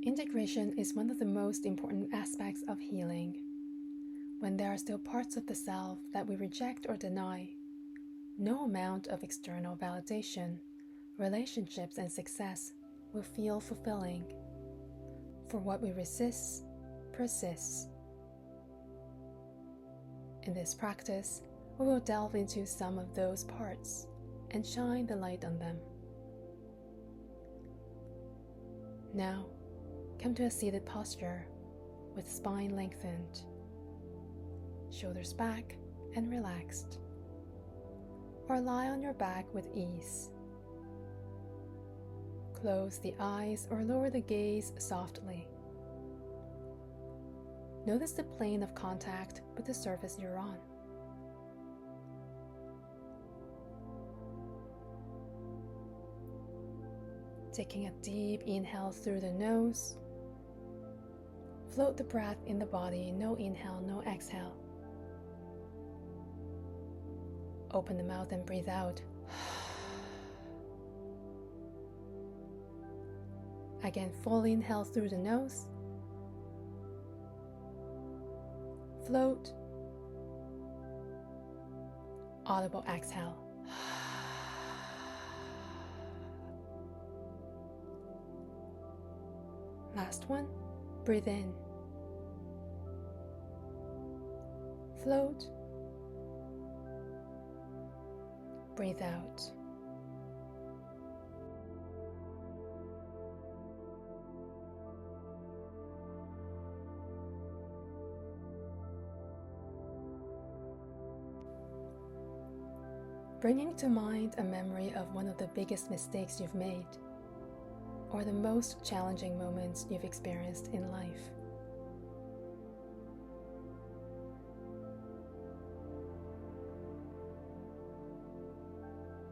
Integration is one of the most important aspects of healing. When there are still parts of the self that we reject or deny, no amount of external validation, relationships, and success will feel fulfilling. For what we resist persists. In this practice, we will delve into some of those parts and shine the light on them. Now, come to a seated posture with spine lengthened, shoulders back and relaxed, or lie on your back with ease. Close the eyes or lower the gaze softly. Notice the plane of contact with the surface you're on. Taking a deep inhale through the nose. Float the breath in the body, no inhale, no exhale. Open the mouth and breathe out. Again, full inhale through the nose. Float. Audible exhale. Last one. Breathe in. Float. Breathe out. Bringing to mind a memory of one of the biggest mistakes you've made, or the most challenging moments you've experienced in life.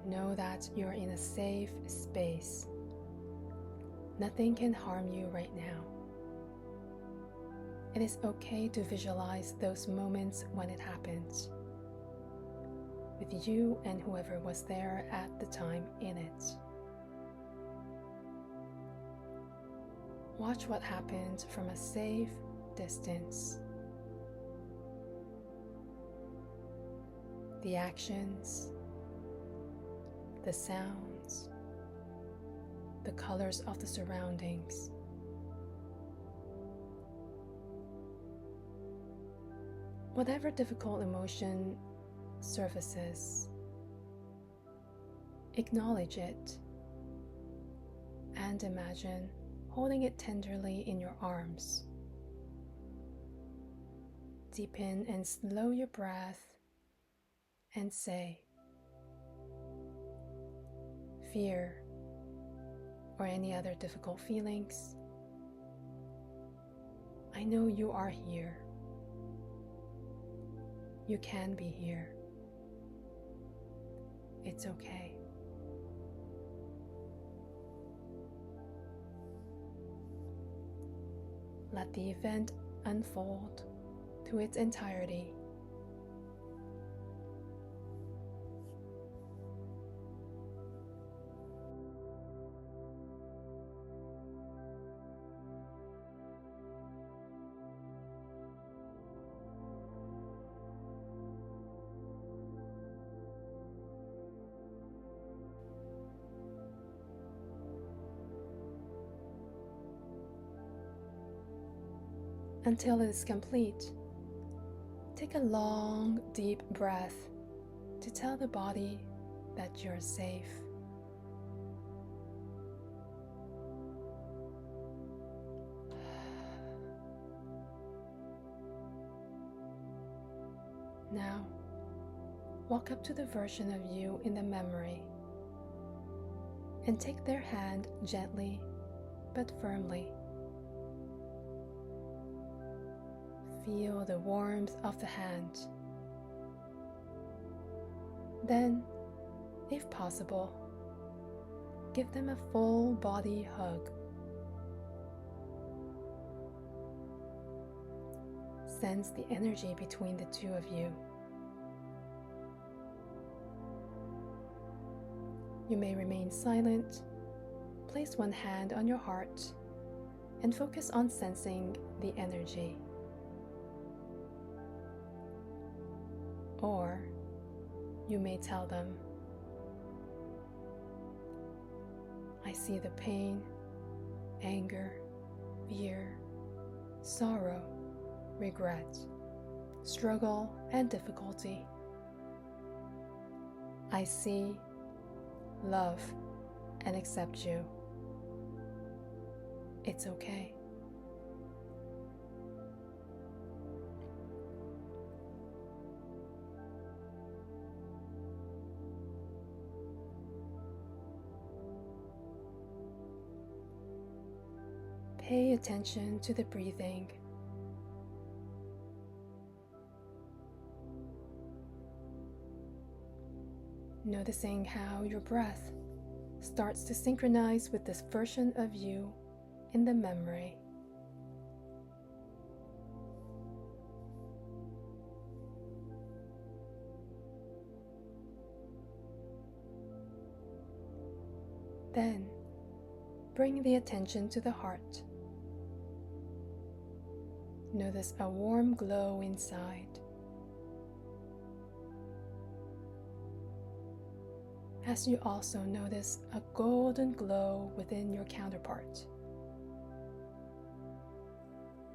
Know that you're in a safe space. Nothing can harm you right now. It is okay to visualize those moments when it happens, with you and whoever was there at the time in it. Watch what happened from a safe distance. The actions, the sounds, the colors of the surroundings. Whatever difficult emotion surfaces, acknowledge it and imagine holding it tenderly in your arms. Deepen and slow your breath and say, fear or any other difficult feelings, I know you are here. You can be here. It's okay. Let the event unfold to its entirety. Until it is complete, take a long, deep breath to tell the body that you're safe. Now, walk up to the version of you in the memory and take their hand gently but firmly. Feel the warmth of the hand. Then, if possible, give them a full body hug. Sense the energy between the two of you. You may remain silent. Place one hand on your heart and focus on sensing the energy. Or you may tell them, I see the pain, anger, fear, sorrow, regret, struggle, and difficulty. I see, love, and accept you. It's okay. Pay attention to the breathing. Noticing how your breath starts to synchronize with this version of you in the memory. Then, bring the attention to the heart. Notice a warm glow inside. As you also notice a golden glow within your counterpart,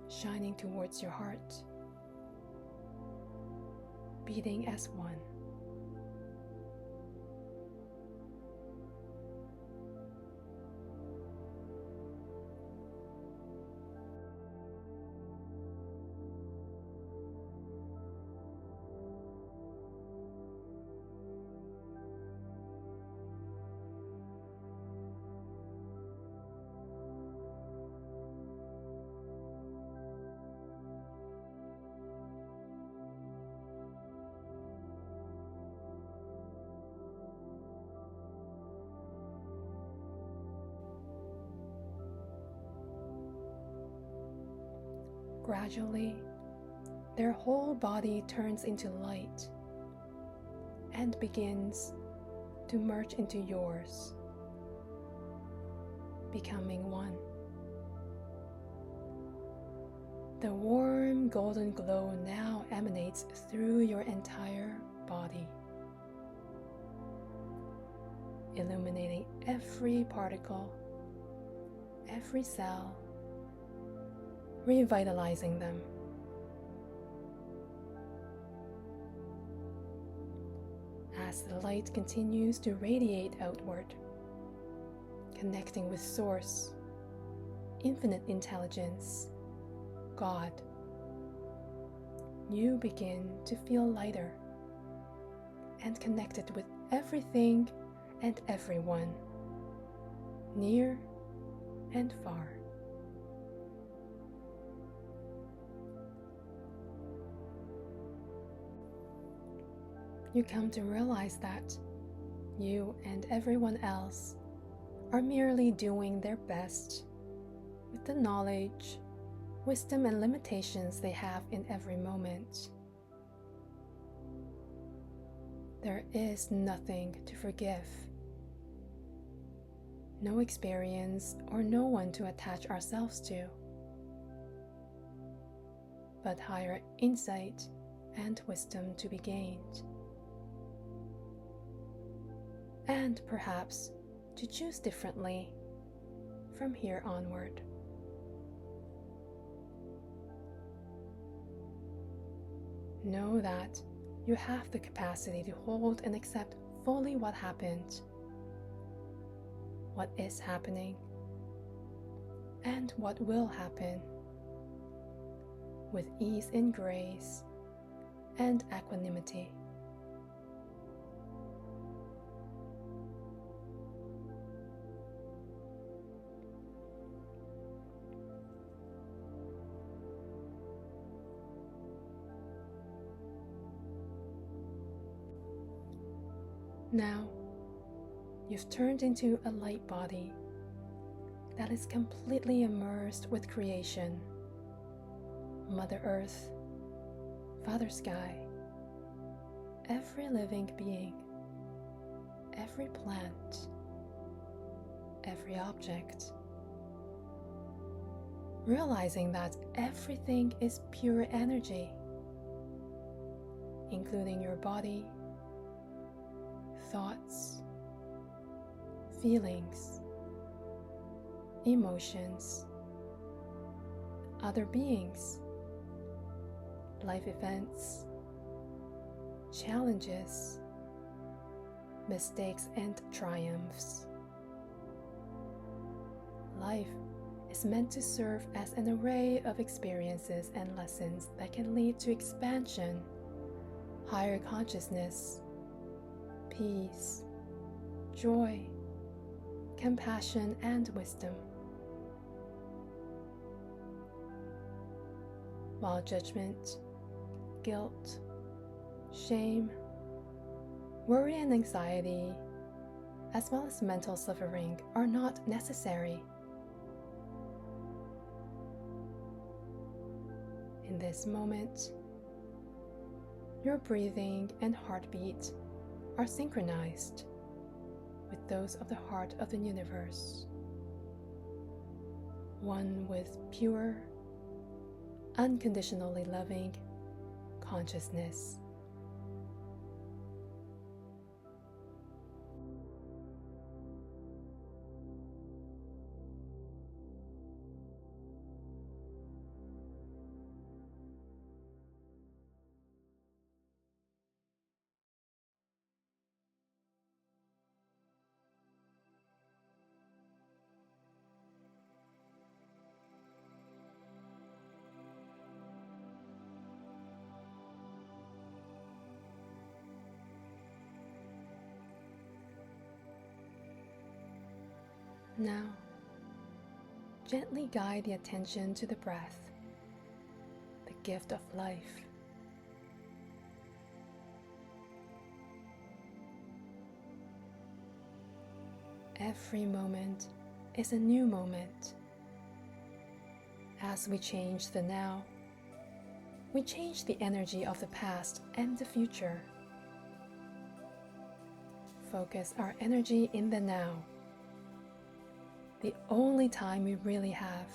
shining towards your heart, beating as one. Gradually, their whole body turns into light and begins to merge into yours, becoming one. The warm golden glow now emanates through your entire body, illuminating every particle, every cell, revitalizing them. As the light continues to radiate outward, connecting with Source, infinite intelligence, God, you begin to feel lighter and connected with everything and everyone, near and far. You come to realize that you and everyone else are merely doing their best with the knowledge, wisdom, and limitations they have in every moment. There is nothing to forgive, no experience or no one to attach ourselves to, but higher insight and wisdom to be gained. And perhaps to choose differently from here onward. Know that you have the capacity to hold and accept fully what happened, what is happening, and what will happen, with ease and grace and equanimity. Now, you've turned into a light body that is completely immersed with creation, Mother Earth, Father Sky, every living being, every plant, every object, realizing that everything is pure energy, including your body, thoughts, feelings, emotions, other beings, life events, challenges, mistakes and triumphs. Life is meant to serve as an array of experiences and lessons that can lead to expansion, higher consciousness, peace, joy, compassion, and wisdom. While judgment, guilt, shame, worry and anxiety, as well as mental suffering, are not necessary. In this moment, your breathing and heartbeat are synchronized with those of the heart of the universe, one with pure, unconditionally loving consciousness. Now, gently guide the attention to the breath, the gift of life. Every moment is a new moment. As we change the now, we change the energy of the past and the future. Focus our energy in the now, the only time we really have,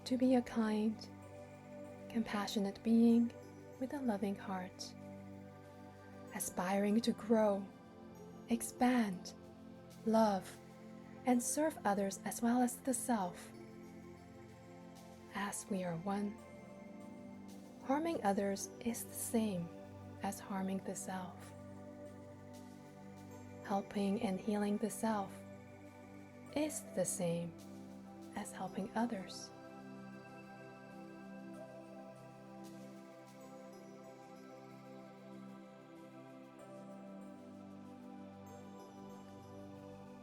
to be a kind, compassionate being with a loving heart, aspiring to grow, expand, love, and serve others as well as the self. As we are one, harming others is the same as harming the self. Helping and healing the self is the same as helping others.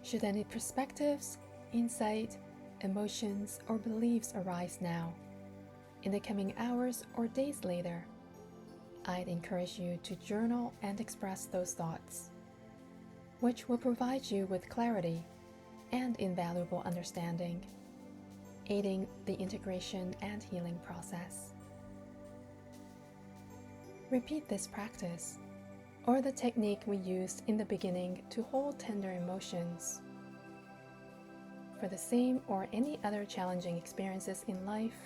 Should any perspectives, insight, emotions, or beliefs arise now, in the coming hours or days later, I'd encourage you to journal and express those thoughts, which will provide you with clarity and invaluable understanding, aiding the integration and healing process. Repeat this practice, or the technique we used in the beginning to hold tender emotions, for the same or any other challenging experiences in life.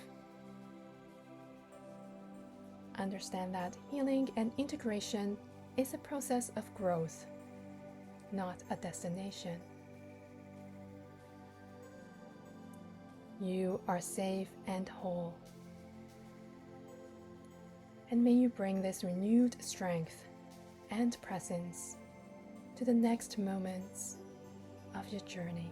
Understand that healing and integration is a process of growth, not a destination. You are safe and whole. And may you bring this renewed strength and presence to the next moments of your journey.